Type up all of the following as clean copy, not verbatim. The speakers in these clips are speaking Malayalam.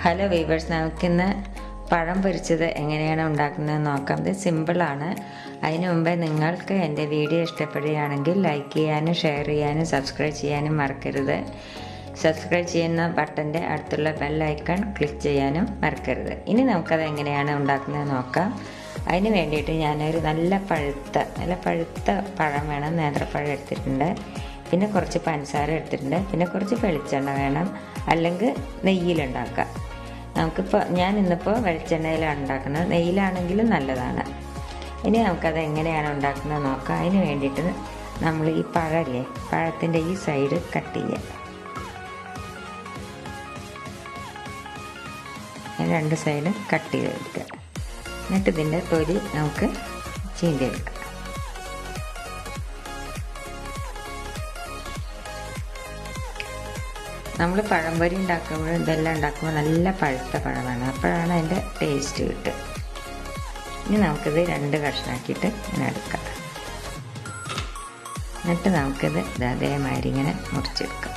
ഹലോ വീവേഴ്സ്, നമുക്കിന്ന് പഴം പൊരിച്ചത് എങ്ങനെയാണ് ഉണ്ടാക്കുന്നത് നോക്കാം. ഇത് സിമ്പിളാണ്. അതിനു മുമ്പേ നിങ്ങൾക്ക് എൻ്റെ വീഡിയോ ഇഷ്ടപ്പെടുകയാണെങ്കിൽ ലൈക്ക് ചെയ്യാനും ഷെയർ ചെയ്യാനും സബ്സ്ക്രൈബ് ചെയ്യാനും മറക്കരുത്. സബ്സ്ക്രൈബ് ചെയ്യുന്ന ബട്ടൻ്റെ അടുത്തുള്ള ബെൽ ഐക്കൺ ക്ലിക്ക് ചെയ്യാനും മറക്കരുത്. ഇനി നമുക്കത് എങ്ങനെയാണ് ഉണ്ടാക്കുന്നത് നോക്കാം. അതിന് വേണ്ടിയിട്ട് ഞാനൊരു നല്ല പഴുത്ത പഴം വേണം. നേന്ത്രപ്പഴം എടുത്തിട്ടുണ്ട്. പിന്നെ കുറച്ച് പഞ്ചസാര എടുത്തിട്ടുണ്ട്. പിന്നെ കുറച്ച് വെളിച്ചെണ്ണ വേണം, അല്ലെങ്കിൽ നെയ്യിലുണ്ടാക്കാം. ഞാനിന്നിപ്പോൾ വെളിച്ചെണ്ണയിലാണ് ഉണ്ടാക്കുന്നത്. നെയ്യിലാണെങ്കിലും നല്ലതാണ്. ഇനി നമുക്കത് എങ്ങനെയാണ് ഉണ്ടാക്കുന്നത് നോക്കാം. അതിന് വേണ്ടിയിട്ട് നമ്മൾ ഈ പഴമില്ലേ, പഴത്തിൻ്റെ ഈ സൈഡ് കട്ട് ചെയ്യുക. രണ്ട് സൈഡ് കട്ട് ചെയ്തെടുക്കുക. എന്നിട്ട് ഇതിൻ്റെ തൊലി നമുക്ക് ചീന്തിയെടുക്കാം. നമ്മൾ പഴംപൊരി ഉണ്ടാക്കുമ്പോൾ ഇതെല്ലാം ഉണ്ടാക്കുമ്പോൾ നല്ല പഴുത്ത പഴമാണ്. അപ്പോഴാണ് അതിൻ്റെ ടേസ്റ്റ് കിട്ടുക. ഇനി നമുക്കിത് രണ്ട് കഷ്ണാക്കിയിട്ട് ഇങ്ങനെ എടുക്കാം. എന്നിട്ട് നമുക്കിത് അതേമാതിരി ഇങ്ങനെ മുറിച്ചെടുക്കാം.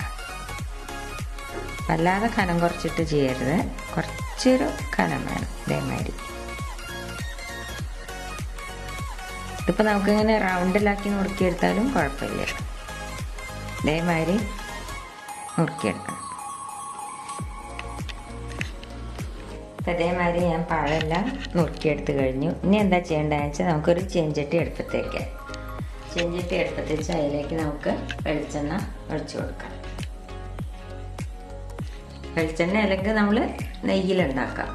വല്ലാതെ കനം കുറച്ചിട്ട് ചെയ്യരുത്, കുറച്ചൊരു കനം വേണം. ഇതേമാതിരി ഇതിപ്പോൾ നമുക്കിങ്ങനെ റൗണ്ടിലാക്കി മുറുക്കിയെടുത്താലും കുഴപ്പമില്ല. ഇതേമാതിരി മുറുക്കിയെടുക്കണം. അതേമാതിരി ഞാൻ പഴമെല്ലാം നുറുക്കിയെടുത്ത് കഴിഞ്ഞു. ഇനി എന്താ ചെയ്യേണ്ടതെന്ന് വെച്ചാൽ നമുക്കൊരു ചീഞ്ചട്ടി അടുപ്പത്ത് വെച്ച് അതിലേക്ക് നമുക്ക് വെളിച്ചെണ്ണ ഒഴിച്ചു കൊടുക്കാം. വെളിച്ചെണ്ണ അല്ലെങ്കിൽ നമ്മൾ നെയ്യിലുണ്ടാക്കാം.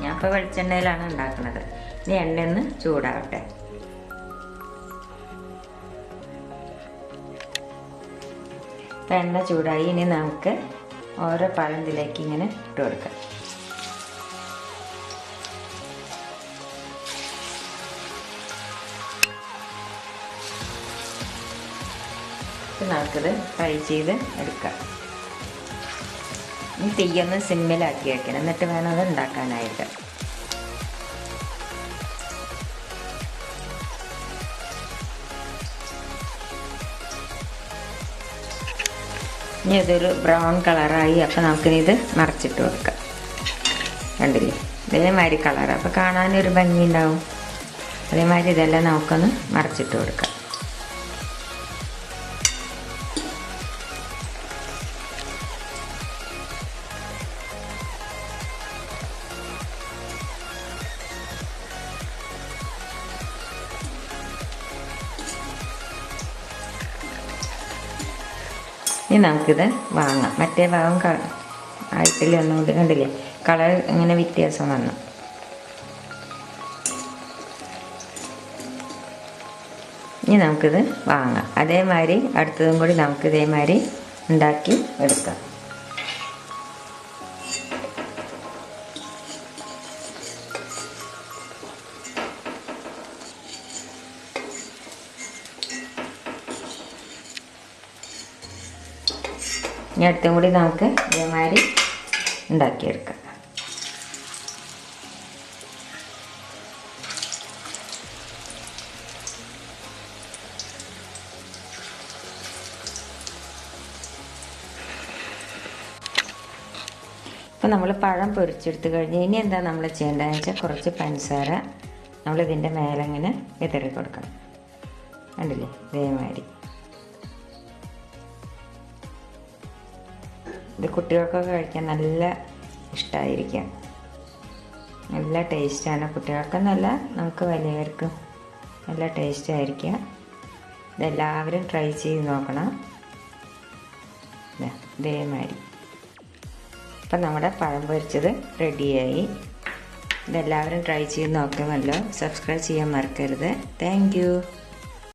ഞാൻ ഇപ്പോൾ വെളിച്ചെണ്ണയിലാണ് ഉണ്ടാക്കുന്നത്. ഇനി എണ്ണ ഒന്ന് ചൂടാവട്ടെ. ഇപ്പം എണ്ണ ചൂടായി. ഇനി നമുക്ക് ഓരോ പഴം ഇതിലേക്ക് ഇങ്ങനെ ഇട്ട് കൊടുക്കാം. നമുക്കിത് ഫ്രൈ ചെയ്ത് എടുക്കാം. ഇനി തീയൊന്ന് സിമ്മിലാക്കി വയ്ക്കണം. എന്നിട്ട് വേണം അത് ഉണ്ടാക്കാനായിട്ട്. ഇനി ഇതൊരു ബ്രൗൺ കളറായി. അപ്പോൾ നമുക്കിനി ഇത് മറിച്ചിട്ട് കൊടുക്കാം. കണ്ടില്ലേ, ഇതേമാതിരി കളർ. അപ്പോൾ കാണാനൊരു ഭംഗി ഉണ്ടാവും. അതേമാതിരി ഇതെല്ലാം നമുക്കൊന്ന് മറിച്ചിട്ട് കൊടുക്കാം. ഇനി നമുക്കിത് വാങ്ങാം. മറ്റേ ഭാഗം ആയിട്ടില്ല, ഒന്നുകൂടി കണ്ടില്ലേ, കളർ ഇങ്ങനെ വ്യത്യാസം വന്നു. ഇനി നമുക്കിത് വാങ്ങാം. അതേമാതിരി അടുത്തതും കൂടി നമുക്ക് ഇതേമാതിരി ഉണ്ടാക്കി എടുക്കാം. ഇനി അടുത്തും കൂടി നമുക്ക് ഇതേമാതിരി ഉണ്ടാക്കിയെടുക്കാം. അപ്പോൾ നമ്മൾ പഴം പൊരിച്ചെടുത്ത് കഴിഞ്ഞ് ഇനി എന്താ നമ്മൾ ചെയ്യേണ്ടതെന്ന് വെച്ചാൽ കുറച്ച് പഞ്ചസാര നമ്മളിതിൻ്റെ മേലെ ഇങ്ങനെ വിതറി കൊടുക്കണം. കണ്ടില്ലേ, ഇതേമാതിരി. ഇത് കുട്ടികൾക്കൊക്കെ കഴിക്കാൻ നല്ല ഇഷ്ടമായിരിക്കാം. നല്ല ടേസ്റ്റാണ്. കുട്ടികൾക്കെന്നല്ല, നമുക്ക് വലിയവർക്കും നല്ല ടേസ്റ്റ് ആയിരിക്കാം. ഇതെല്ലാവരും ട്രൈ ചെയ്ത് നോക്കണം. ഇതേമാതിരി. അപ്പം നമ്മുടെ പഴം പൊരിച്ചത് റെഡിയായി. ഇതെല്ലാവരും ട്രൈ ചെയ്ത് നോക്കുമല്ലോ. സബ്സ്ക്രൈബ് ചെയ്യാൻ മറക്കരുത്. Thank you.